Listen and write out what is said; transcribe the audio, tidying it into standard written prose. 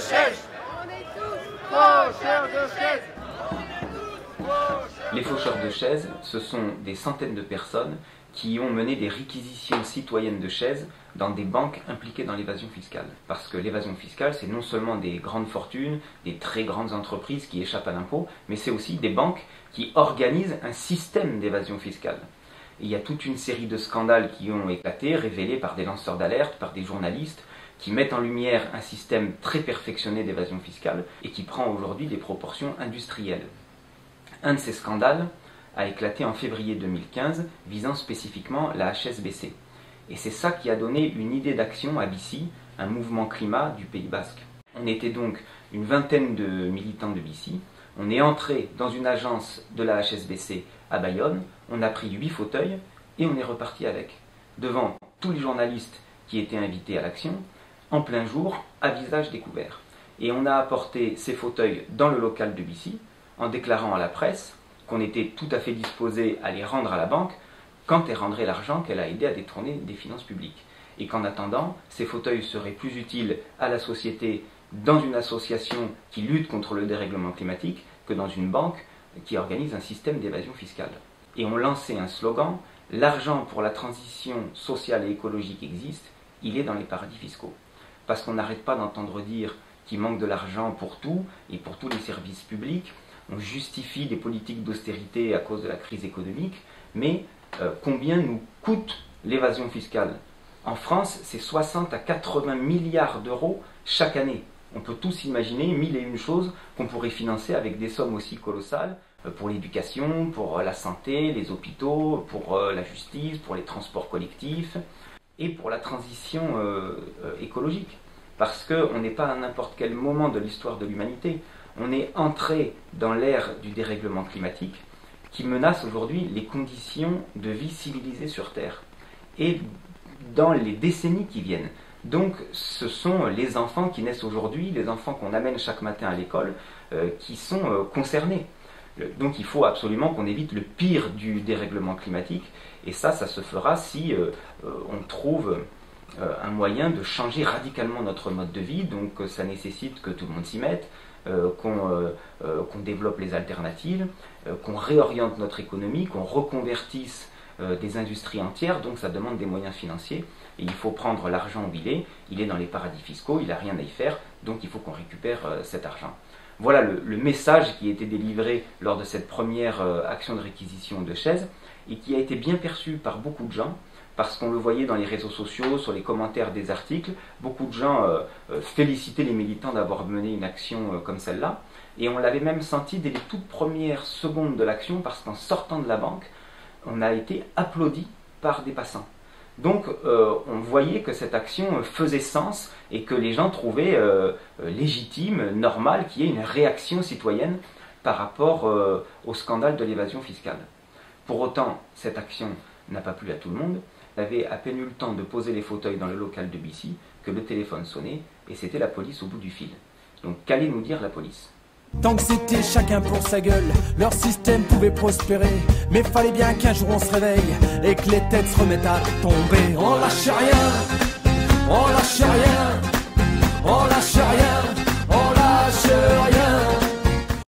chaises. Faucheurs de chaises. Les faucheurs de chaises, ce sont des centaines de personnes qui ont mené des réquisitions citoyennes de chaises dans des banques impliquées dans l'évasion fiscale. Parce que l'évasion fiscale, c'est non seulement des grandes fortunes, des très grandes entreprises qui échappent à l'impôt, mais c'est aussi des banques qui organisent un système d'évasion fiscale. Et il y a toute une série de scandales qui ont éclaté, révélés par des lanceurs d'alerte, par des journalistes, qui mettent en lumière un système très perfectionné d'évasion fiscale et qui prend aujourd'hui des proportions industrielles. Un de ces scandales a éclaté en février 2015, visant spécifiquement la HSBC. Et c'est ça qui a donné une idée d'action à BICI, un mouvement climat du Pays Basque. On était donc une vingtaine de militants de BICI. On est entré dans une agence de la HSBC à Bayonne, on a pris 8 fauteuils et on est reparti avec, devant tous les journalistes qui étaient invités à l'action, en plein jour, à visage découvert. Et on a apporté ces fauteuils dans le local de BICI, en déclarant à la presse qu'on était tout à fait disposé à les rendre à la banque quand elle rendrait l'argent qu'elle a aidé à détourner des finances publiques. Et qu'en attendant, ces fauteuils seraient plus utiles à la société dans une association qui lutte contre le dérèglement climatique que dans une banque qui organise un système d'évasion fiscale. Et on lançait un slogan, l'argent pour la transition sociale et écologique existe, il est dans les paradis fiscaux. Parce qu'on n'arrête pas d'entendre dire qu'il manque de l'argent pour tout et pour tous les services publics. On justifie des politiques d'austérité à cause de la crise économique, mais combien nous coûte l'évasion fiscale? En France, c'est 60 à 80 milliards d'euros chaque année. On peut tous imaginer 1001 choses qu'on pourrait financer avec des sommes aussi colossales pour l'éducation, pour la santé, les hôpitaux, pour la justice, pour les transports collectifs et pour la transition écologique. Parce qu'on n'est pas à n'importe quel moment de l'histoire de l'humanité. On est entré dans l'ère du dérèglement climatique qui menace aujourd'hui les conditions de vie civilisée sur Terre et dans les décennies qui viennent. Donc ce sont les enfants qui naissent aujourd'hui, les enfants qu'on amène chaque matin à l'école, qui sont concernés. Donc il faut absolument qu'on évite le pire du dérèglement climatique et ça se fera si on trouve un moyen de changer radicalement notre mode de vie. Donc ça nécessite que tout le monde s'y mette, qu'on développe les alternatives, qu'on réoriente notre économie, qu'on reconvertisse des industries entières, donc ça demande des moyens financiers, et il faut prendre l'argent où il est dans les paradis fiscaux, il n'a rien à y faire, donc il faut qu'on récupère cet argent. Voilà le message qui a été délivré lors de cette première action de réquisition de chaises, et qui a été bien perçu par beaucoup de gens, parce qu'on le voyait dans les réseaux sociaux, sur les commentaires des articles, beaucoup de gens félicitaient les militants d'avoir mené une action comme celle-là, et on l'avait même senti dès les toutes premières secondes de l'action, parce qu'en sortant de la banque, on a été applaudi par des passants. Donc on voyait que cette action faisait sens, et que les gens trouvaient légitime, normal, qu'il y ait une réaction citoyenne par rapport au scandale de l'évasion fiscale. Pour autant, cette action n'a pas plu à tout le monde. Il avait à peine eu le temps de poser les fauteuils dans le local de BICI que le téléphone sonnait et c'était la police au bout du fil. Donc qu'allait nous dire la police? Tant que c'était chacun pour sa gueule, leur système pouvait prospérer. Mais fallait bien qu'un jour on se réveille et que les têtes se remettent à tomber. On lâche rien, on lâche rien, on lâche rien, on lâche rien.